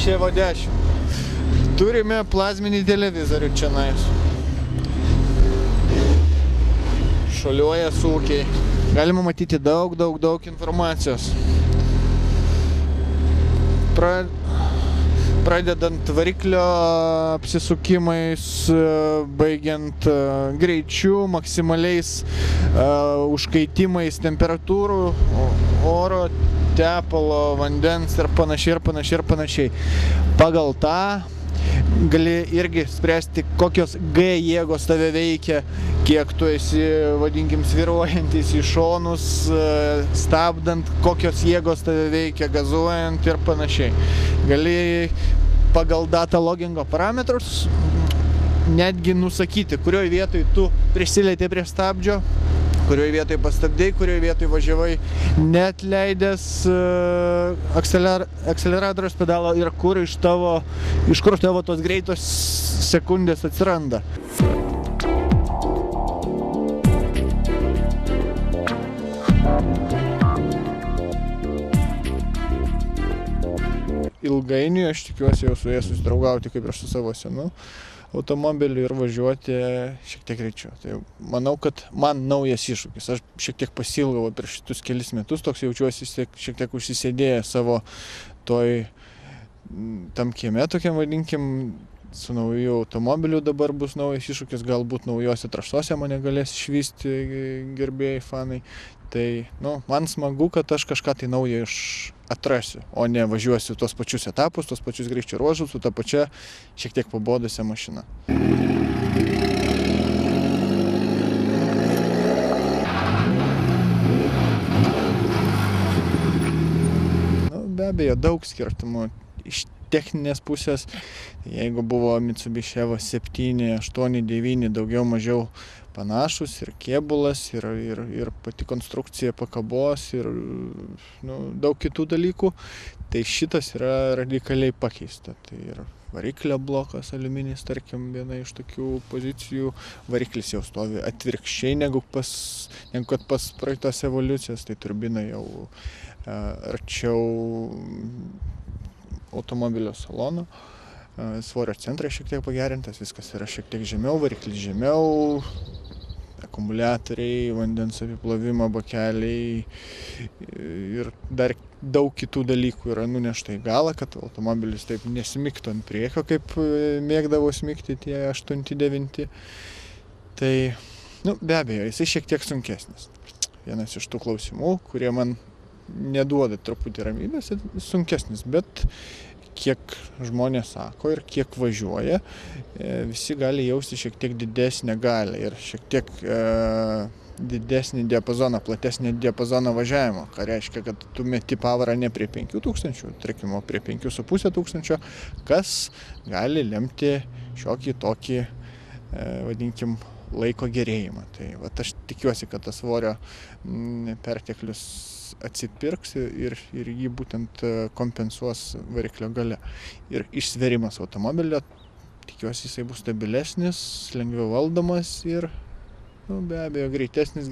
Chevy 10. Turime plazminį televizorių čionais. Šuoliuoja sūkiai. Galima matyti daug informacijos. Pradedant variklio apsisukimais, baigiant greičiu, maksimaliais užkaitimais temperatūrų, oro, tepalo, vandens ir panašiai. Pagal tą gali irgi spręsti, kokios G jėgos tave veikia, kiek tu esi, vadinkim, svyruojantis į šonus, stabdant, kokios jėgos tave veikia, gazuojant ir panašiai. Gali pagal data logingo parametrus netgi nusakyti, kurioje vietoje tu prisilietei prie stabdžio, kurioje vietoje pastabdėjai, kurioje vietoje važiavai net leidęs akceleratoriaus pedalo ir iš kur tavo tos greitos sekundės atsiranda. Ilgainiui aš tikiuosi jau su jais susidraugauti kaip ir su savo senu automobiliu ir važiuoti šiek tiek greičiau. Tai manau, kad man naujas iššūkis. Aš šiek tiek pasiilgau per šitus kelis metus, toks jaučiuosi šiek tiek užsisėdėjęs savo tam kieme, tokiam vadinkim, su nauju automobiliu dabar bus naujas iššūkis, galbūt naujose trasose mane galės išvysti gerbėjai, fanai. Tai, man smagu, kad aš kažką tai naują atrasiu, o ne važiuosiu tos pačius etapus, tos pačius greičio ruožus su ta pačia šiek tiek pabodusia mašina. Be abejo, daug skirtumų iš techninės pusės. Jeigu buvo Mitsubishi Evo 7, 8, 9, daugiau mažiau panašus ir kėbulas, ir pati konstrukcija pakabos, ir daug kitų dalykų, tai šitas yra radikaliai pakeista. Tai ir variklio blokas aliuminis, tarkim, viena iš tokių pozicijų. Variklis jau stovi atvirkščiai negu kad pas praeitos evoliucijos, tai turbina jau arčiau automobilio salono. Svorio centras šiek tiek pagerintas, viskas yra šiek tiek žemiau, variklis žemiau, akumuliatoriai, vandens apiplovimo bakeliai ir dar daug kitų dalykų yra nunešta į galą, kad automobilis taip nesmigtų ant priekio, kaip mėgdavo smigti tie 8-9. Tai, be abejo, jisai šiek tiek sunkesnis. Vienas iš tų klausimų, kurie man neduoda truputį ramybės, sunkesnis, bet kiek žmonės sako ir kiek važiuoja, visi gali jausti šiek tiek didesnę galią ir šiek tiek didesnį diapazoną, platesnį diapazoną važiavimo, ką reiškia, kad tu meti pavarą ne prie 5000, tarkim, o prie 5500, kas gali lemti šiokį tokį, vadinkim, laiko gerėjimą. Tai aš tikiuosi, kad tas svorio perteklius atsipirks ir jį būtent kompensuos variklio gale. Ir išsverimas automobilio, tikiuosi, jisai bus stabilesnis, lengviau valdomas ir, be abejo, greitesnis.